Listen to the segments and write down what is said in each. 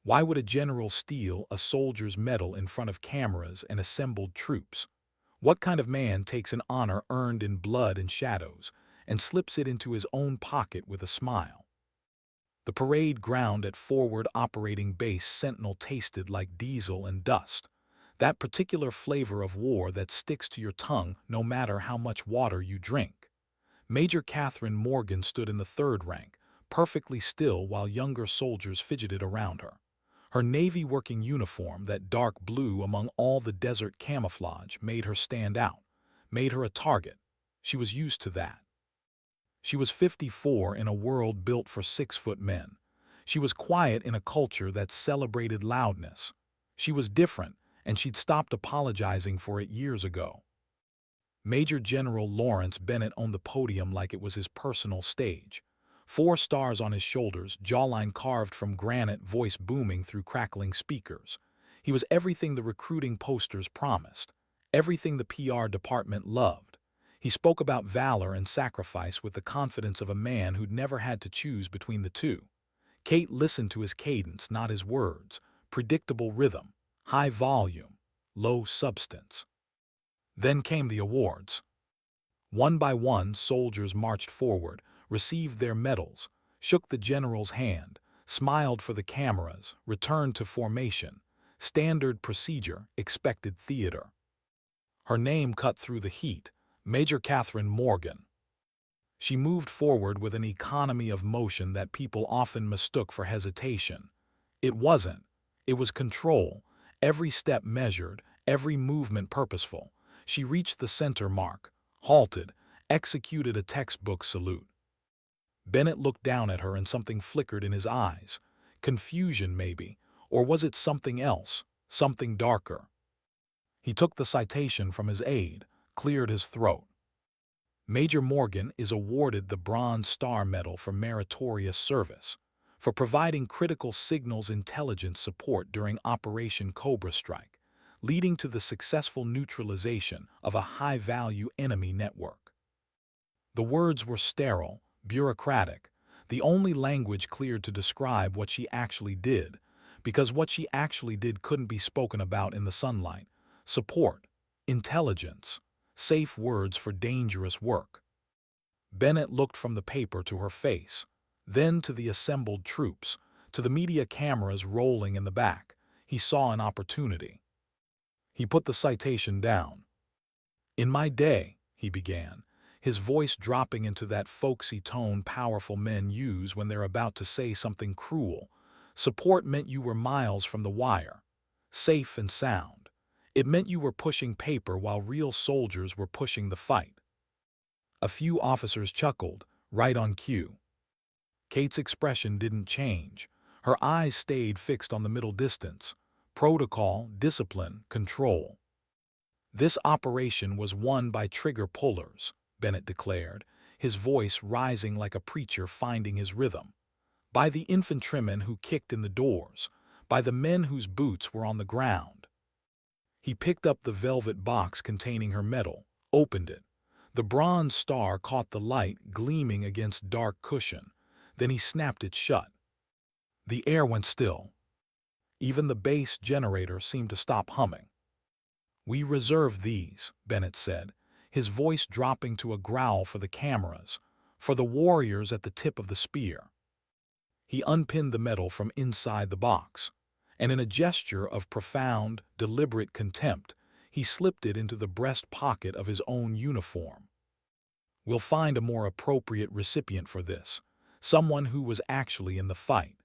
Why would a general steal a soldier's medal in front of cameras and assembled troops? What kind of man takes an honor earned in blood and shadows and slips it into his own pocket with a smile? The parade ground at Forward Operating Base Sentinel tasted like diesel and dust, that particular flavor of war that sticks to your tongue no matter how much water you drink. Major Catherine Morgan stood in the third rank, perfectly still while younger soldiers fidgeted around her. Her Navy working uniform, that dark blue among all the desert camouflage, made her stand out, made her a target. She was used to that. She was 54 in a world built for 6-foot men. She was quiet in a culture that celebrated loudness. She was different, and she'd stopped apologizing for it years ago. Major General Lawrence Bennett on the podium like it was his personal stage. 4 stars on his shoulders, jawline carved from granite, voice booming through crackling speakers. He was everything the recruiting posters promised, everything the PR department loved. He spoke about valor and sacrifice with the confidence of a man who'd never had to choose between the two. Kate listened to his cadence, not his words. Predictable rhythm, high volume, low substance. Then came the awards. One by one, soldiers marched forward, received their medals, shook the general's hand, smiled for the cameras, returned to formation. Standard procedure, expected theater. Her name cut through the heat, Major Catherine Morgan. She moved forward with an economy of motion that people often mistook for hesitation. It wasn't. It was control, every step measured, every movement purposeful. She reached the center mark, halted, executed a textbook salute. Bennett looked down at her and something flickered in his eyes. Confusion, maybe, or was it something else, something darker? He took the citation from his aide, cleared his throat. Major Morgan is awarded the Bronze Star Medal for meritorious service, for providing critical signals intelligence support during Operation Cobra Strike, leading to the successful neutralization of a high-value enemy network. The words were sterile, bureaucratic, the only language cleared to describe what she actually did, because what she actually did couldn't be spoken about in the sunlight. Support, intelligence, safe words for dangerous work. Bennett looked from the paper to her face, then to the assembled troops, to the media cameras rolling in the back. He saw an opportunity. He put the citation down. "In my day," he began, his voice dropping into that folksy tone powerful men use when they're about to say something cruel, support meant you were miles from the wire, safe and sound. It meant you were pushing paper while real soldiers were pushing the fight. A few officers chuckled, right on cue. Kate's expression didn't change. Her eyes stayed fixed on the middle distance. Protocol, discipline, control. This operation was won by trigger pullers, Bennett declared, his voice rising like a preacher finding his rhythm. By the infantrymen who kicked in the doors, by the men whose boots were on the ground. He picked up the velvet box containing her medal, opened it. The bronze star caught the light gleaming against dark cushion. Then he snapped it shut. The air went still. Even the base generator seemed to stop humming. "We reserve these," Bennett said, his voice dropping to a growl for the cameras, for the warriors at the tip of the spear. He unpinned the medal from inside the box, and in a gesture of profound, deliberate contempt, he slipped it into the breast pocket of his own uniform. "We'll find a more appropriate recipient for this, someone who was actually in the fight."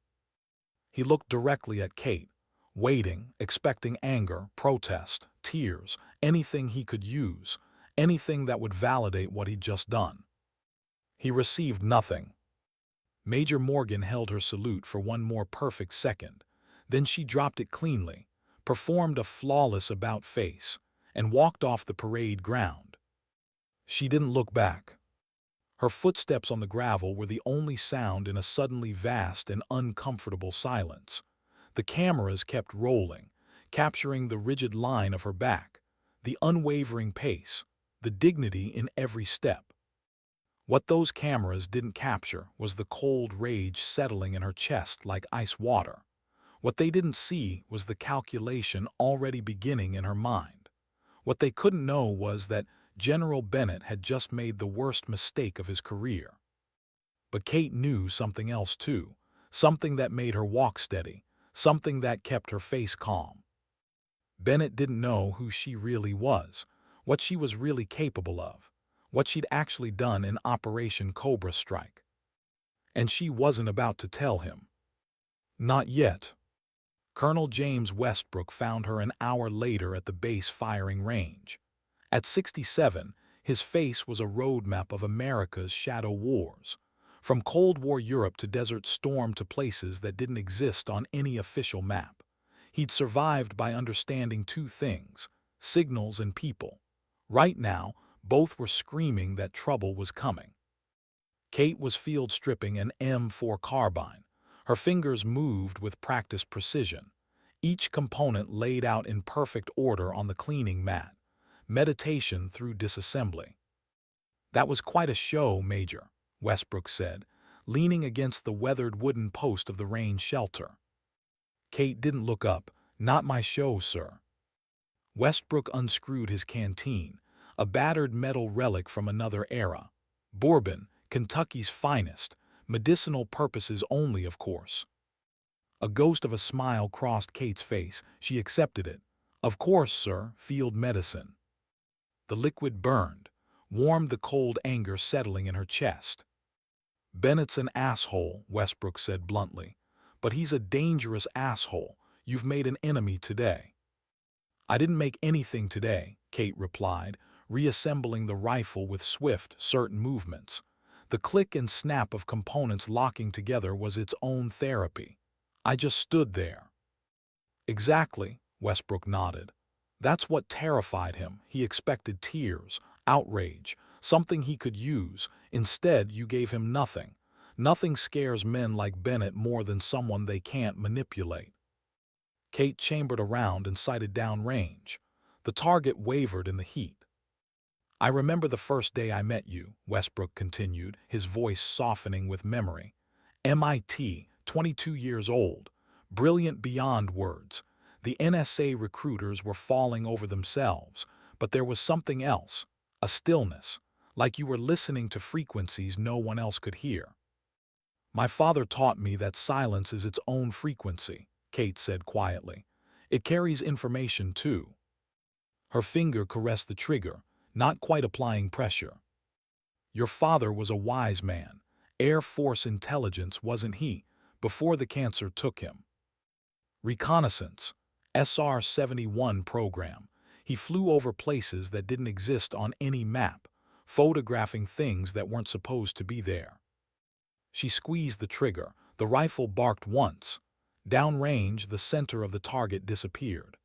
He looked directly at Kate, waiting, expecting anger, protest, tears, anything he could use, anything that would validate what he'd just done. He received nothing. Major Morgan held her salute for one more perfect second. Then she dropped it cleanly, performed a flawless about-face, and walked off the parade ground. She didn't look back. Her footsteps on the gravel were the only sound in a suddenly vast and uncomfortable silence. The cameras kept rolling, capturing the rigid line of her back, the unwavering pace, the dignity in every step. What those cameras didn't capture was the cold rage settling in her chest like ice water. What they didn't see was the calculation already beginning in her mind. What they couldn't know was that General Bennett had just made the worst mistake of his career. But Kate knew something else too, something that made her walk steady, something that kept her face calm. Bennett didn't know who she really was, what she was really capable of, what she'd actually done in Operation Cobra Strike. And she wasn't about to tell him. Not yet. Colonel James Westbrook found her an hour later at the base firing range. At 67, his face was a roadmap of America's shadow wars, from Cold War Europe to Desert Storm to places that didn't exist on any official map. He'd survived by understanding two things: signals and people. Right now, both were screaming that trouble was coming. Kate was field stripping an M4 carbine. Her fingers moved with practiced precision, each component laid out in perfect order on the cleaning mat. Meditation through disassembly. "That was quite a show, Major," Westbrook said, leaning against the weathered wooden post of the rain shelter. Kate didn't look up. "Not my show, sir." Westbrook unscrewed his canteen, a battered metal relic from another era. Bourbon, Kentucky's finest, medicinal purposes only, of course. A ghost of a smile crossed Kate's face. She accepted it. "Of course, sir, field medicine." The liquid burned, warmed the cold anger settling in her chest. "Bennett's an asshole," Westbrook said bluntly. "But he's a dangerous asshole. You've made an enemy today." "I didn't make anything today," Kate replied, reassembling the rifle with swift, certain movements. The click and snap of components locking together was its own therapy. "I just stood there." "Exactly," Westbrook nodded. "That's what terrified him. He expected tears, outrage, something he could use. Instead, you gave him nothing. Nothing scares men like Bennett more than someone they can't manipulate." Kate chambered around and sighted downrange. The target wavered in the heat. "I remember the first day I met you," Westbrook continued, his voice softening with memory. "MIT, 22 years old. Brilliant beyond words. The NSA recruiters were falling over themselves, but there was something else, a stillness, like you were listening to frequencies no one else could hear." "My father taught me that silence is its own frequency," Kate said quietly. "It carries information too." Her finger caressed the trigger, not quite applying pressure. "Your father was a wise man. Air Force intelligence, wasn't he, before the cancer took him? Reconnaissance, SR-71 program. He flew over places that didn't exist on any map, photographing things that weren't supposed to be there." She squeezed the trigger. The rifle barked once. Downrange, the center of the target disappeared.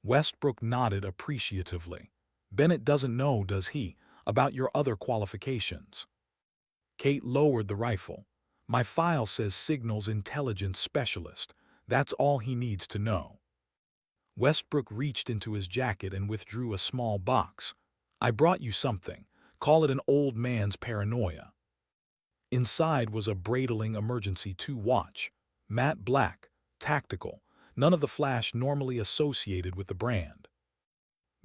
Westbrook nodded appreciatively. "Bennett doesn't know, does he, about your other qualifications?" Kate lowered the rifle. "My file says signals intelligence specialist. That's all he needs to know." Westbrook reached into his jacket and withdrew a small box. "I brought you something. Call it an old man's paranoia." Inside was a Breitling Emergency 2 watch. Matte black, tactical, none of the flash normally associated with the brand.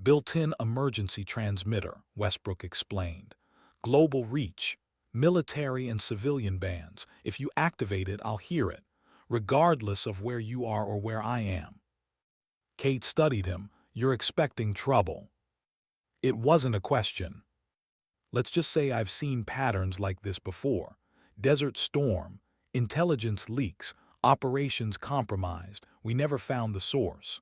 "Built-in emergency transmitter," Westbrook explained. "Global reach. Military and civilian bands. If you activate it, I'll hear it, regardless of where you are or where I am." Kate studied him. "You're expecting trouble." It wasn't a question. "Let's just say I've seen patterns like this before. Desert Storm, intelligence leaks, operations compromised. We never found the source."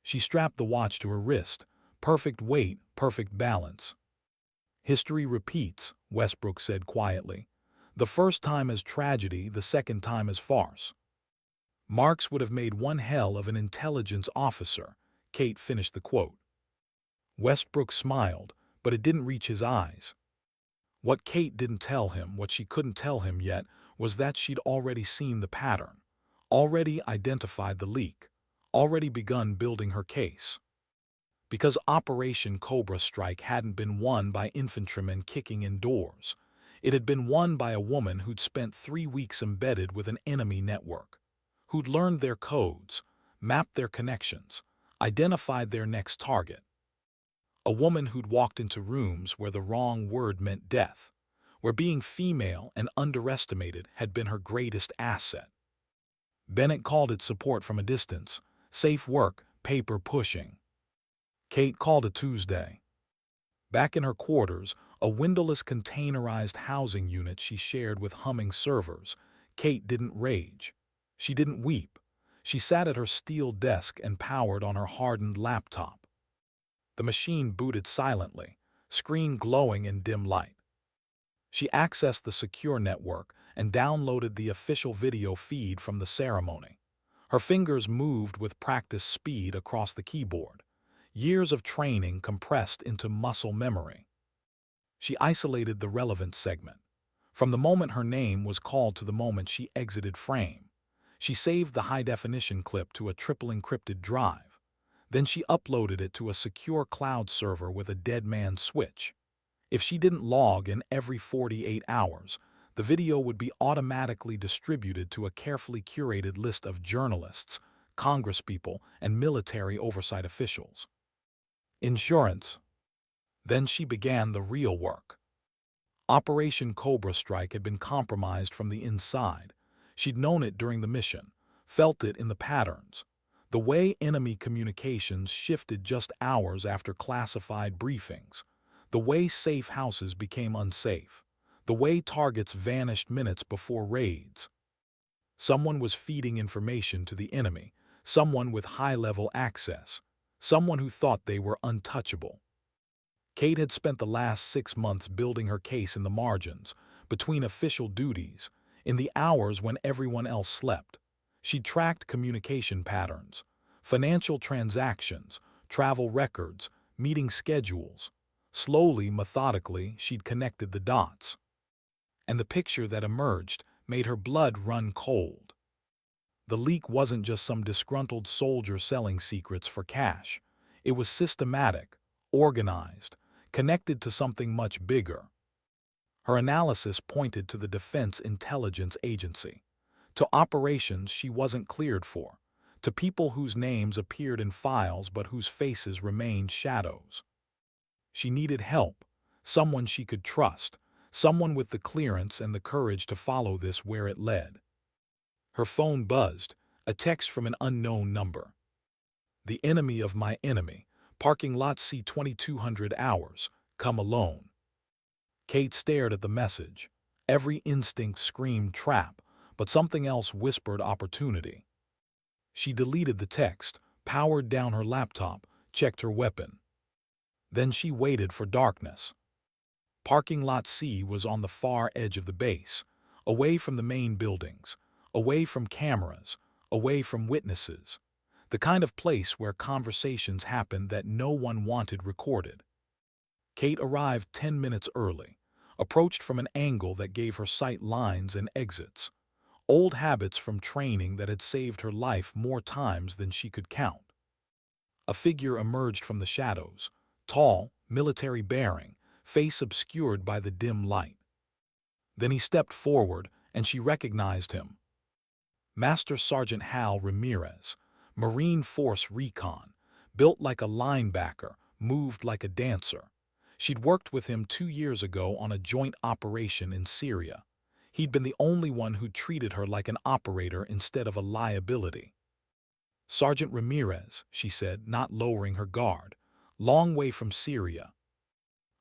She strapped the watch to her wrist. "Perfect weight, perfect balance." "History repeats," Westbrook said quietly. "The first time as tragedy, the second time as farce." "Marx would have made one hell of an intelligence officer," Kate finished the quote. Westbrook smiled, but it didn't reach his eyes. What Kate didn't tell him, what she couldn't tell him yet, was that she'd already seen the pattern, already identified the leak, already begun building her case. Because Operation Cobra Strike hadn't been won by infantrymen kicking in doors. It had been won by a woman who'd spent 3 weeks embedded with an enemy network, who'd learned their codes, mapped their connections, identified their next target. A woman who'd walked into rooms where the wrong word meant death, where being female and underestimated had been her greatest asset. Bennett called it support from a distance, safe work, paper pushing. Kate called it Tuesday. Back in her quarters, a windowless containerized housing unit she shared with humming servers, Kate didn't rage. She didn't weep. She sat at her steel desk and powered on her hardened laptop. The machine booted silently, screen glowing in dim light. She accessed the secure network and downloaded the official video feed from the ceremony. Her fingers moved with practiced speed across the keyboard, years of training compressed into muscle memory. She isolated the relevant segment. From the moment her name was called to the moment she exited frame. She saved the high-definition clip to a triple-encrypted drive. Then she uploaded it to a secure cloud server with a dead man switch. If she didn't log in every 48 hours, the video would be automatically distributed to a carefully curated list of journalists, congresspeople, and military oversight officials. Insurance. Then she began the real work. Operation Cobra Strike had been compromised from the inside. She'd known it during the mission, felt it in the patterns. The way enemy communications shifted just hours after classified briefings. The way safe houses became unsafe. The way targets vanished minutes before raids. Someone was feeding information to the enemy, someone with high-level access, someone who thought they were untouchable. Kate had spent the last 6 months building her case in the margins, between official duties, in the hours when everyone else slept. She'd tracked communication patterns, financial transactions, travel records, meeting schedules. Slowly, methodically, she'd connected the dots. And the picture that emerged made her blood run cold. The leak wasn't just some disgruntled soldier selling secrets for cash. It was systematic, organized, connected to something much bigger. Her analysis pointed to the Defense Intelligence Agency, to operations she wasn't cleared for, to people whose names appeared in files but whose faces remained shadows. She needed help, someone she could trust, someone with the clearance and the courage to follow this where it led. Her phone buzzed, a text from an unknown number. The enemy of my enemy, parking lot C 2200 hours, come alone. Kate stared at the message. Every instinct screamed trap, but something else whispered opportunity. She deleted the text, powered down her laptop, checked her weapon. Then she waited for darkness. Parking lot C was on the far edge of the base, away from the main buildings, away from cameras, away from witnesses. The kind of place where conversations happened that no one wanted recorded. Kate arrived 10 minutes early, approached from an angle that gave her sight lines and exits. Old habits from training that had saved her life more times than she could count. A figure emerged from the shadows, tall, military bearing, face obscured by the dim light. Then he stepped forward, and she recognized him. Master Sergeant Hal Ramirez, Marine Force Recon, built like a linebacker, moved like a dancer. She'd worked with him 2 years ago on a joint operation in Syria. He'd been the only one who treated her like an operator instead of a liability. Sergeant Ramirez, she said, not lowering her guard. Long way from Syria.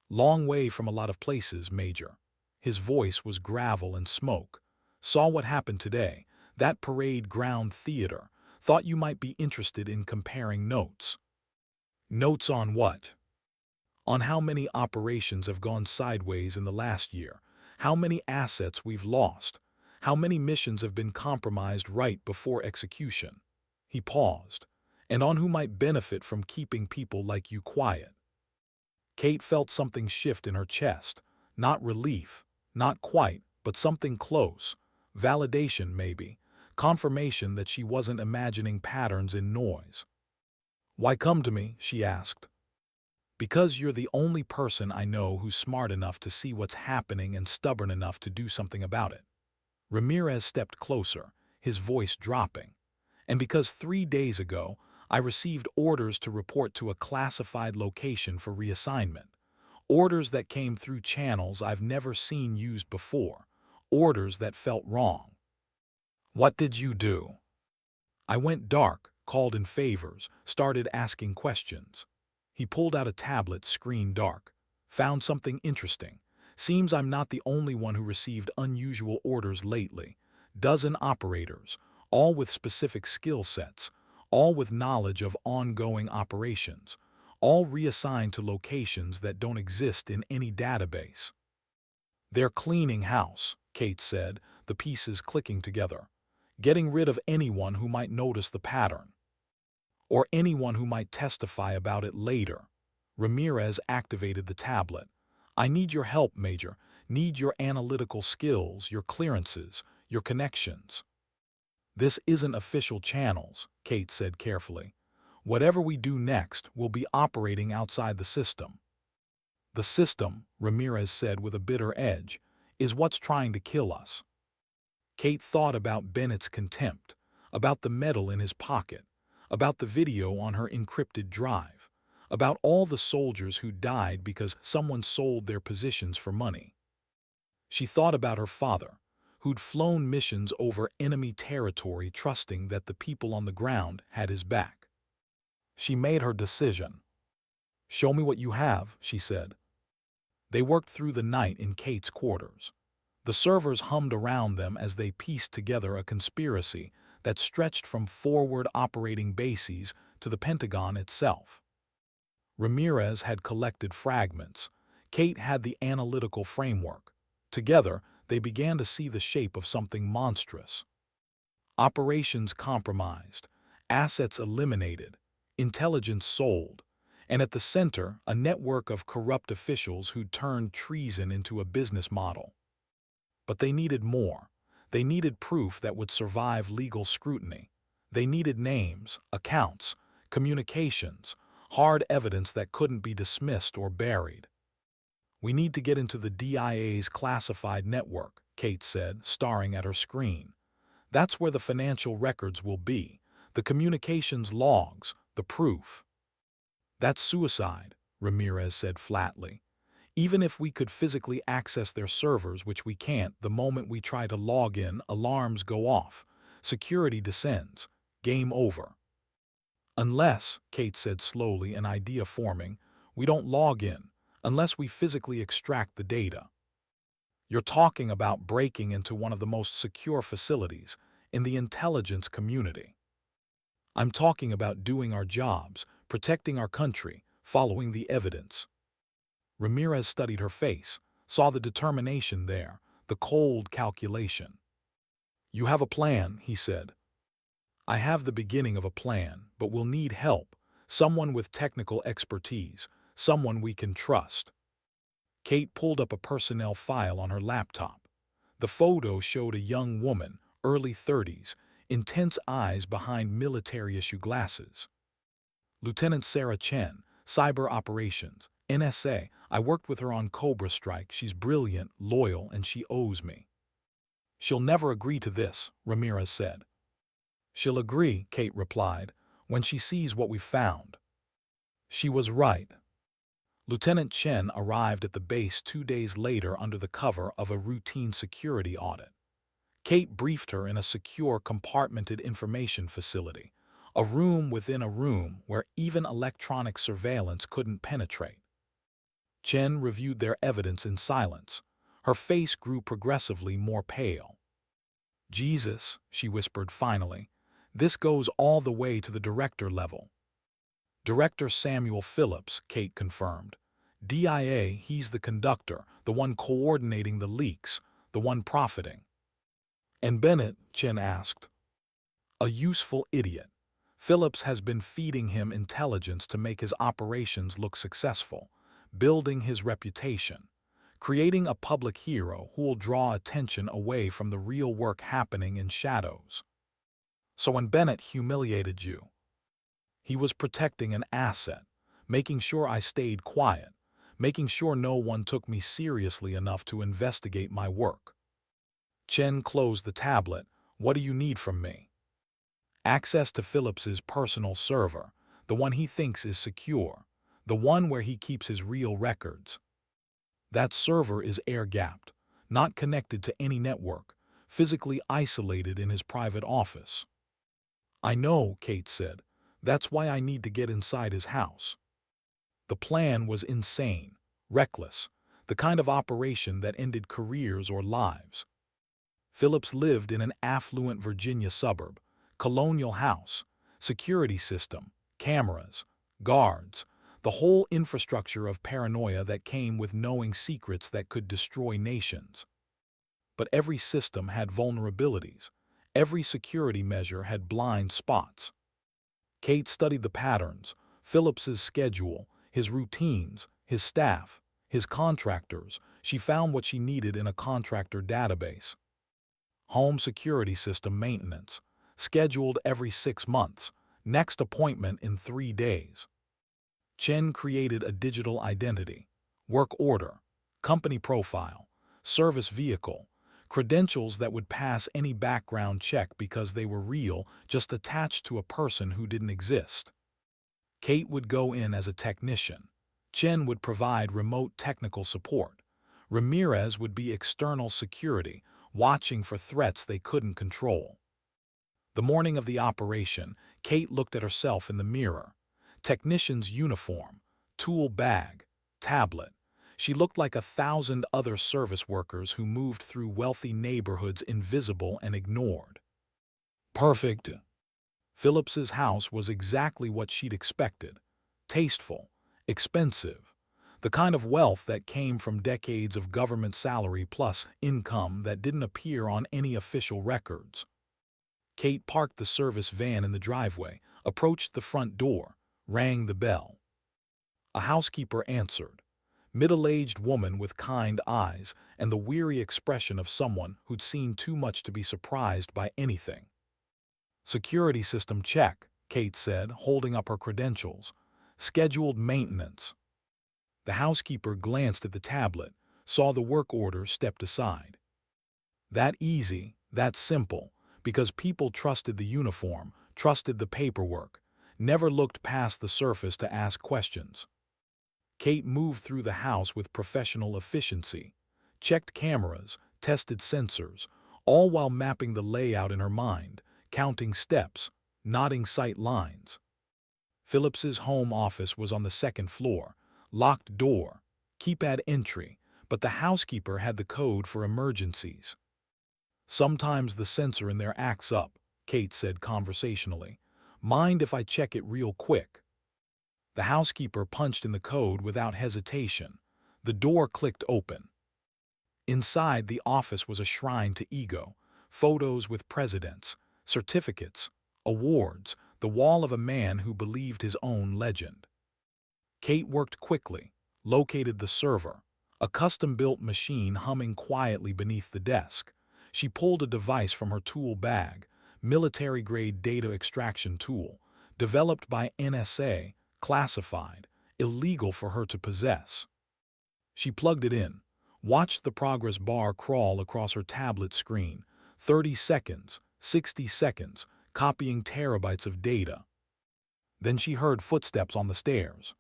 Long way from a lot of places, Major. His voice was gravel and smoke. Saw what happened today, that parade ground theater. Thought you might be interested in comparing notes. Notes on what? On how many operations have gone sideways in the last year, how many assets we've lost, how many missions have been compromised right before execution. He paused, and on who might benefit from keeping people like you quiet. Kate felt something shift in her chest, not relief, not quite, but something close, validation maybe, confirmation that she wasn't imagining patterns in noise. Why come to me? She asked. Because you're the only person I know who's smart enough to see what's happening and stubborn enough to do something about it. Ramirez stepped closer, his voice dropping. And because 3 days ago, I received orders to report to a classified location for reassignment. Orders that came through channels I've never seen used before. Orders that felt wrong. What did you do? I went dark, called in favors, started asking questions. He pulled out a tablet, screen dark. Found something interesting. Seems I'm not the only one who received unusual orders lately. Dozen operators, all with specific skill sets, all with knowledge of ongoing operations, all reassigned to locations that don't exist in any database. They're cleaning house, Kate said, the pieces clicking together. Getting rid of anyone who might notice the pattern, or anyone who might testify about it later. Ramirez activated the tablet. I need your help, Major. Need your analytical skills, your clearances, your connections. This isn't official channels, Kate said carefully. Whatever we do next will be operating outside the system. The system, Ramirez said with a bitter edge, is what's trying to kill us. Kate thought about Bennett's contempt, about the medal in his pocket, about the video on her encrypted drive, about all the soldiers who died because someone sold their positions for money. She thought about her father, who'd flown missions over enemy territory trusting that the people on the ground had his back. She made her decision. Show me what you have, she said. They worked through the night in Kate's quarters. The servers hummed around them as they pieced together a conspiracy that stretched from forward operating bases to the Pentagon itself. Ramirez had collected fragments. Kate had the analytical framework. Together, they began to see the shape of something monstrous. Operations compromised, assets eliminated, intelligence sold, and at the center, a network of corrupt officials who'd turned treason into a business model. But they needed more. They needed proof that would survive legal scrutiny. They needed names, accounts, communications, hard evidence that couldn't be dismissed or buried. We need to get into the DIA's classified network, Kate said, staring at her screen. That's where the financial records will be, the communications logs, the proof. That's suicide, Ramirez said flatly. Even if we could physically access their servers, which we can't, the moment we try to log in, alarms go off. Security descends. Game over. Unless, Kate said slowly, an idea forming, we don't log in, unless we physically extract the data. You're talking about breaking into one of the most secure facilities in the intelligence community. I'm talking about doing our jobs, protecting our country, following the evidence. Ramirez studied her face, saw the determination there, the cold calculation. You have a plan, he said. I have the beginning of a plan, but we'll need help, someone with technical expertise, someone we can trust. Kate pulled up a personnel file on her laptop. The photo showed a young woman, early 30s, intense eyes behind military-issue glasses. Lieutenant Sarah Chen, Cyber Operations, NSA. I worked with her on Cobra Strike. She's brilliant, loyal, and she owes me. She'll never agree to this, Ramirez said. She'll agree, Kate replied, when she sees what we've found. She was right. Lieutenant Chen arrived at the base 2 days later under the cover of a routine security audit. Kate briefed her in a secure compartmented information facility, a room within a room where even electronic surveillance couldn't penetrate. Chen reviewed their evidence in silence. Her face grew progressively more pale. Jesus, she whispered finally, this goes all the way to the director level. Director Samuel Phillips, Kate confirmed. DIA, he's the conductor, the one coordinating the leaks, the one profiting. And Bennett, Chen asked. A useful idiot. Phillips has been feeding him intelligence to make his operations look successful, building his reputation, creating a public hero who will draw attention away from the real work happening in shadows. So when Bennett humiliated you, he was protecting an asset, making sure I stayed quiet, making sure no one took me seriously enough to investigate my work. Chen closed the tablet. What do you need from me? Access to Phillips's personal server, the one he thinks is secure, the one where he keeps his real records. That server is air-gapped, not connected to any network, physically isolated in his private office. I know, Kate said. That's why I need to get inside his house. The plan was insane, reckless, the kind of operation that ended careers or lives. Phillips lived in an affluent Virginia suburb, colonial house, security system, cameras, guards, the whole infrastructure of paranoia that came with knowing secrets that could destroy nations. But every system had vulnerabilities. Every security measure had blind spots. Kate studied the patterns, Phillips's schedule, his routines, his staff, his contractors. She found what she needed in a contractor database. Home security system maintenance, scheduled every 6 months, next appointment in 3 days. Chen created a digital identity, work order, company profile, service vehicle, credentials that would pass any background check because they were real, just attached to a person who didn't exist. Kate would go in as a technician. Chen would provide remote technical support. Ramirez would be external security, watching for threats they couldn't control. The morning of the operation, Kate looked at herself in the mirror. Technician's uniform, tool bag, tablet. She looked like 1,000 other service workers who moved through wealthy neighborhoods invisible and ignored. Perfect. Phillips's house was exactly what she'd expected. Tasteful, expensive, the kind of wealth that came from decades of government salary plus income that didn't appear on any official records. Kate parked the service van in the driveway, approached the front door, rang the bell. A housekeeper answered. Middle-aged woman with kind eyes and the weary expression of someone who'd seen too much to be surprised by anything. Security system check, Kate said, holding up her credentials. Scheduled maintenance. The housekeeper glanced at the tablet, saw the work order, stepped aside. That easy, that simple, because people trusted the uniform, trusted the paperwork, never looked past the surface to ask questions. Kate moved through the house with professional efficiency, checked cameras, tested sensors, all while mapping the layout in her mind, counting steps, nodding sight lines. Phillips's home office was on the 2nd floor, locked door, keypad entry, but the housekeeper had the code for emergencies. Sometimes the sensor in there acts up, Kate said conversationally. Mind if I check it real quick? The housekeeper punched in the code without hesitation. The door clicked open. Inside the office was a shrine to ego, photos with presidents, certificates, awards, the wall of a man who believed his own legend. Kate worked quickly, located the server, a custom-built machine humming quietly beneath the desk. She pulled a device from her tool bag, military-grade data extraction tool, developed by NSA, classified, illegal for her to possess. She plugged it in, watched the progress bar crawl across her tablet screen, 30 seconds, 60 seconds, copying terabytes of data. Then she heard footsteps on the stairs.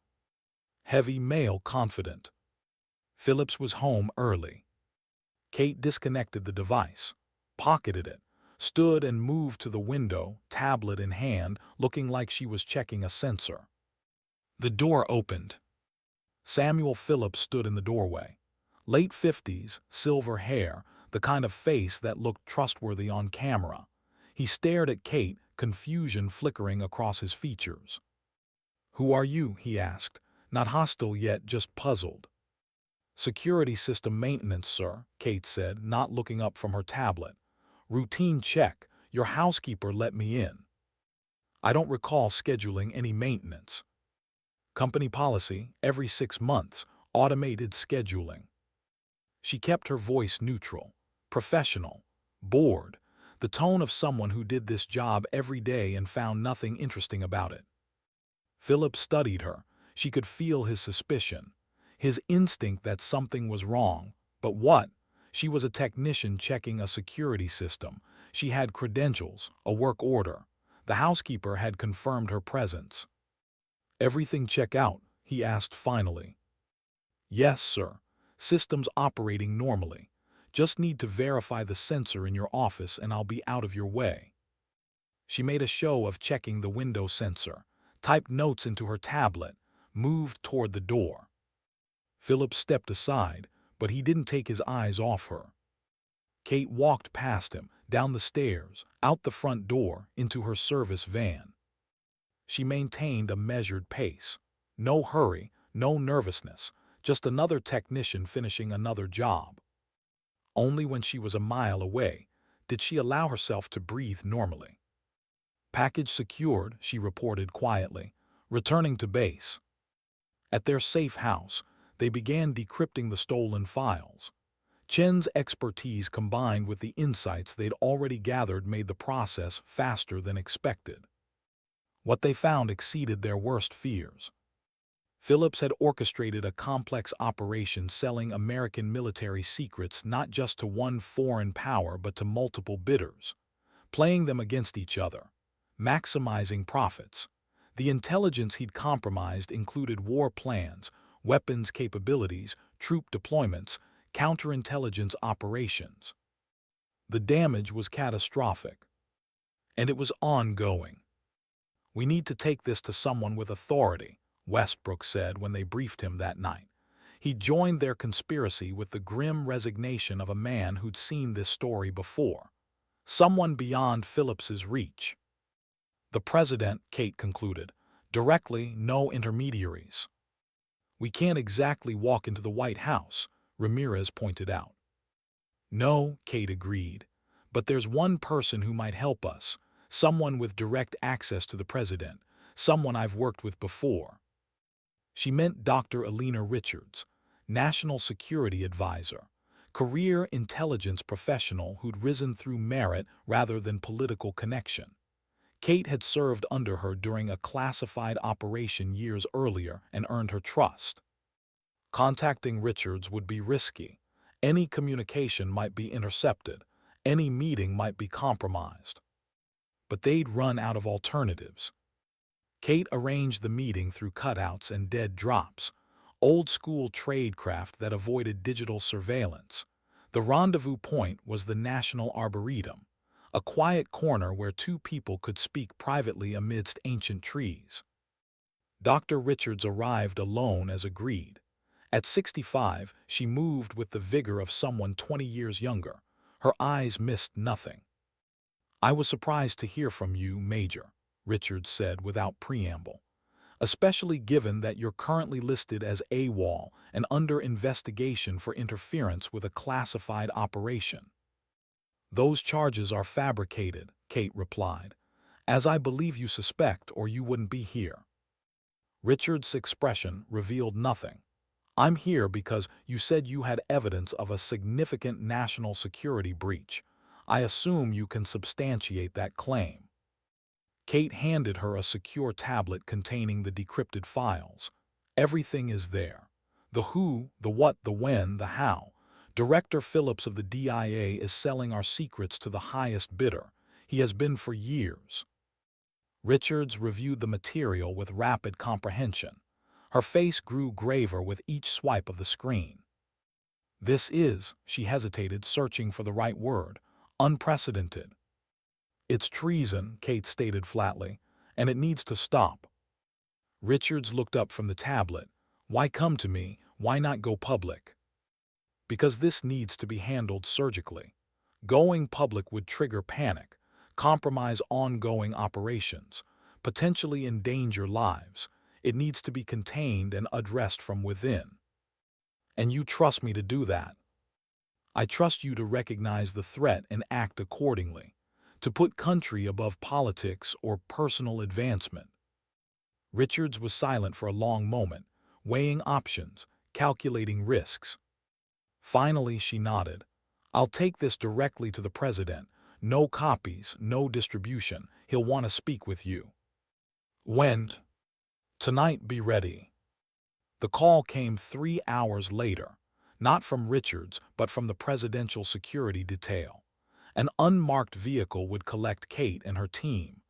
Heavy male confident. Phillips was home early. Kate disconnected the device, pocketed it, stood and moved to the window, tablet in hand, looking like she was checking a sensor. The door opened. Samuel Phillips stood in the doorway. Late 50s, silver hair, the kind of face that looked trustworthy on camera. He stared at Kate, confusion flickering across his features. "Who are you?" he asked, not hostile yet just puzzled. "Security system maintenance, sir," Kate said, not looking up from her tablet. "Routine check. Your housekeeper let me in. I don't recall scheduling any maintenance. Company policy, every 6 months, automated scheduling." She kept her voice neutral, professional, bored, the tone of someone who did this job every day and found nothing interesting about it. Philip studied her. She could feel his suspicion, his instinct that something was wrong. But what? She was a technician checking a security system. She had credentials, a work order. The housekeeper had confirmed her presence. "Everything check out?" he asked finally. "Yes, sir. Systems operating normally. Just need to verify the sensor in your office and I'll be out of your way." She made a show of checking the window sensor, typed notes into her tablet, moved toward the door. Philip stepped aside, but he didn't take his eyes off her. Kate walked past him, down the stairs, out the front door, into her service van. She maintained a measured pace. No hurry, no nervousness, just another technician finishing another job. Only when she was a mile away did she allow herself to breathe normally. "Package secured," she reported quietly, returning to base. At their safe house, they began decrypting the stolen files. Chen's expertise combined with the insights they'd already gathered made the process faster than expected. What they found exceeded their worst fears. Phillips had orchestrated a complex operation selling American military secrets not just to one foreign power but to multiple bidders, playing them against each other, maximizing profits. The intelligence he'd compromised included war plans, weapons capabilities, troop deployments, counterintelligence operations. The damage was catastrophic, and it was ongoing. "We need to take this to someone with authority," Westbrook said when they briefed him that night. He joined their conspiracy with the grim resignation of a man who'd seen this story before. Someone beyond Phillips's reach. "The president," Kate concluded. "Directly, no intermediaries." "We can't exactly walk into the White House," Ramirez pointed out. "No," Kate agreed. "But there's one person who might help us. Someone with direct access to the president. Someone I've worked with before." She meant Dr. Alina Richards, National Security Advisor, career intelligence professional who'd risen through merit rather than political connection. Kate had served under her during a classified operation years earlier and earned her trust. Contacting Richards would be risky. Any communication might be intercepted. Any meeting might be compromised. But they'd run out of alternatives. Kate arranged the meeting through cutouts and dead drops, old-school tradecraft that avoided digital surveillance. The rendezvous point was the National Arboretum, a quiet corner where two people could speak privately amidst ancient trees. Dr. Richards arrived alone as agreed. At 65, she moved with the vigor of someone 20 years younger. Her eyes missed nothing. "I was surprised to hear from you, Major," Richards said without preamble, "especially given that you're currently listed as AWOL and under investigation for interference with a classified operation." "Those charges are fabricated," Kate replied, "as I believe you suspect or you wouldn't be here." Richards' expression revealed nothing. "I'm here because you said you had evidence of a significant national security breach. I assume you can substantiate that claim." Kate handed her a secure tablet containing the decrypted files. "Everything is there. The who, the what, the when, the how. Director Phillips of the DIA is selling our secrets to the highest bidder. He has been for years." Richards reviewed the material with rapid comprehension. Her face grew graver with each swipe of the screen. "This is," she hesitated, searching for the right word, "unprecedented." "It's treason," Kate stated flatly, "and it needs to stop." Richards looked up from the tablet. "Why come to me? Why not go public?" "Because this needs to be handled surgically. Going public would trigger panic, compromise ongoing operations, potentially endanger lives. It needs to be contained and addressed from within. And you trust me to do that?" "I trust you to recognize the threat and act accordingly, to put country above politics or personal advancement." Richards was silent for a long moment, weighing options, calculating risks. Finally, she nodded. "I'll take this directly to the president. No copies, no distribution. He'll want to speak with you." "When?" "Tonight, be ready." The call came 3 hours later, not from Richards, but from the presidential security detail. An unmarked vehicle would collect Kate and her team.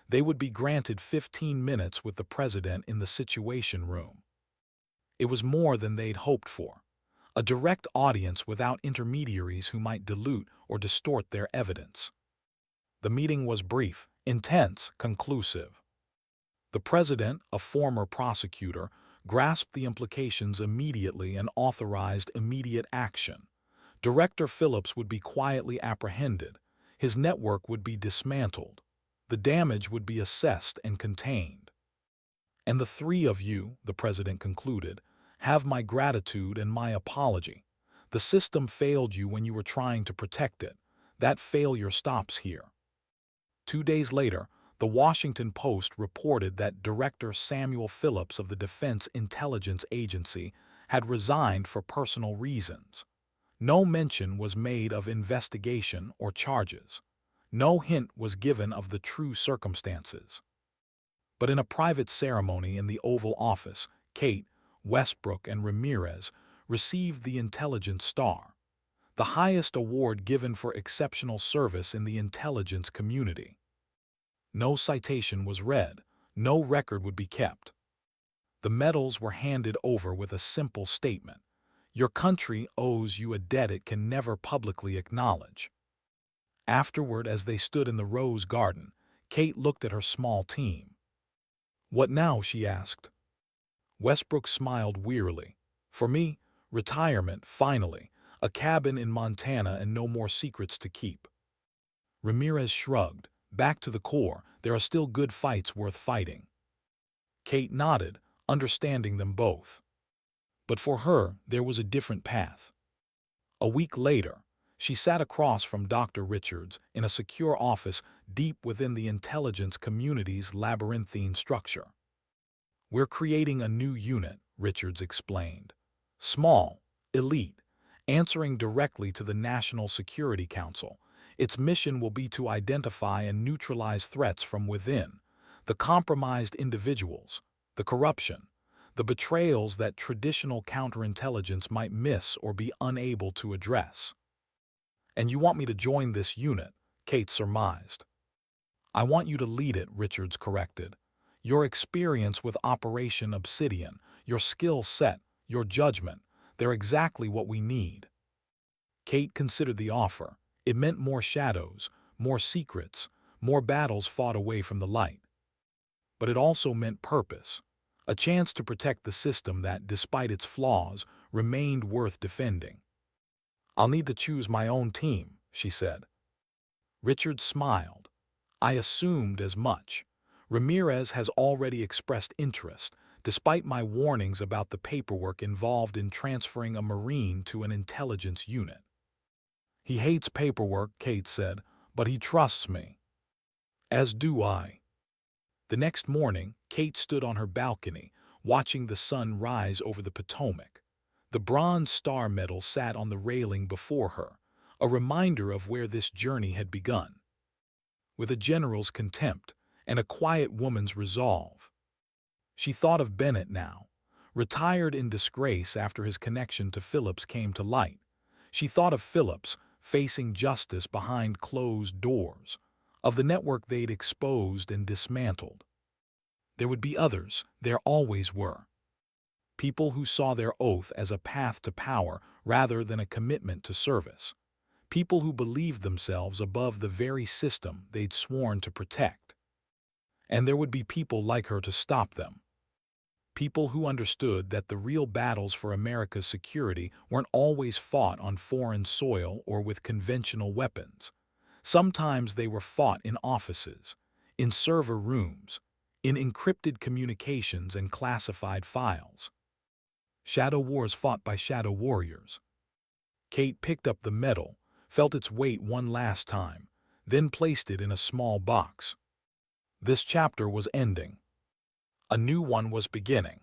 They would be granted 15 minutes with the president in the Situation Room. It was more than they'd hoped for. A direct audience without intermediaries who might dilute or distort their evidence. The meeting was brief, intense, conclusive. The president, a former prosecutor, grasped the implications immediately and authorized immediate action. Director Phillips would be quietly apprehended. His network would be dismantled. The damage would be assessed and contained. And the three of you, the president concluded, have my gratitude and my apology. The system failed you when you were trying to protect it. That failure stops here. 2 days later, the Washington Post reported that Director Samuel Phillips of the Defense Intelligence Agency had resigned for personal reasons. No mention was made of investigation or charges. No hint was given of the true circumstances. But in a private ceremony in the Oval Office, Kate, Westbrook, and Ramirez received the Intelligence Star, the highest award given for exceptional service in the intelligence community. No citation was read, no record would be kept. The medals were handed over with a simple statement: your country owes you a debt it can never publicly acknowledge. Afterward, as they stood in the Rose Garden, Kate looked at her small team. What now? She asked. Westbrook smiled wearily. For me, retirement, finally, a cabin in Montana and no more secrets to keep. Ramirez shrugged. Back to the core, there are still good fights worth fighting. Kate nodded, understanding them both. But for her, there was a different path. A week later, she sat across from Dr. Richards in a secure office deep within the intelligence community's labyrinthine structure. We're creating a new unit, Richards explained. Small, elite, answering directly to the National Security Council. Its mission will be to identify and neutralize threats from within, the compromised individuals, the corruption, the betrayals that traditional counterintelligence might miss or be unable to address. And you want me to join this unit, Kate surmised. I want you to lead it, Richards corrected. Your experience with Operation Obsidian, your skill set, your judgment, they're exactly what we need. Kate considered the offer. It meant more shadows, more secrets, more battles fought away from the light. But it also meant purpose, a chance to protect the system that, despite its flaws, remained worth defending. I'll need to choose my own team, she said. Richard smiled. I assumed as much. Ramirez has already expressed interest, despite my warnings about the paperwork involved in transferring a Marine to an intelligence unit. He hates paperwork, Kate said, but he trusts me. As do I. The next morning, Kate stood on her balcony, watching the sun rise over the Potomac. The Bronze Star Medal sat on the railing before her, a reminder of where this journey had begun. With a general's contempt and a quiet woman's resolve. She thought of Bennett now, retired in disgrace after his connection to Phillips came to light. She thought of Phillips, facing justice behind closed doors, of the network they'd exposed and dismantled. There would be others, there always were. People who saw their oath as a path to power rather than a commitment to service. People who believed themselves above the very system they'd sworn to protect. And there would be people like her to stop them. People who understood that the real battles for America's security weren't always fought on foreign soil or with conventional weapons. Sometimes they were fought in offices, in server rooms, in encrypted communications and classified files. Shadow wars fought by shadow warriors. Kate picked up the medal, felt its weight one last time, then placed it in a small box. This chapter was ending. A new one was beginning.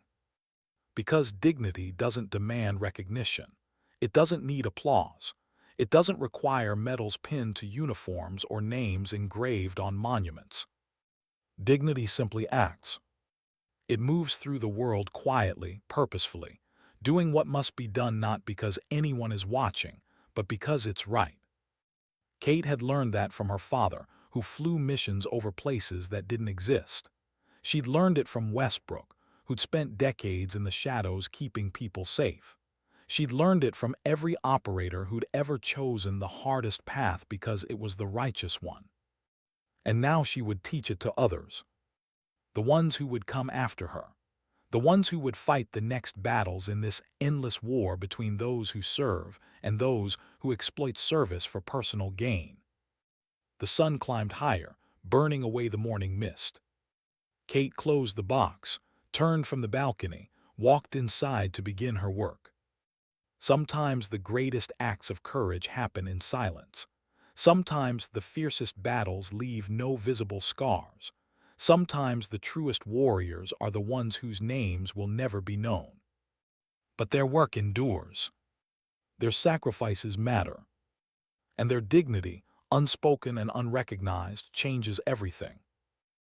Because dignity doesn't demand recognition. It doesn't need applause. It doesn't require medals pinned to uniforms or names engraved on monuments. Dignity simply acts. It moves through the world quietly, purposefully, doing what must be done not because anyone is watching, but because it's right. Kate had learned that from her father, who flew missions over places that didn't exist. She'd learned it from Westbrook, who'd spent decades in the shadows keeping people safe. She'd learned it from every operator who'd ever chosen the hardest path because it was the righteous one. And now she would teach it to others, the ones who would come after her, the ones who would fight the next battles in this endless war between those who serve and those who exploit service for personal gain. The sun climbed higher, burning away the morning mist. Kate closed the box, turned from the balcony, walked inside to begin her work. Sometimes the greatest acts of courage happen in silence. Sometimes the fiercest battles leave no visible scars. Sometimes the truest warriors are the ones whose names will never be known. But their work endures. Their sacrifices matter. And their dignity, unspoken and unrecognized, changes everything.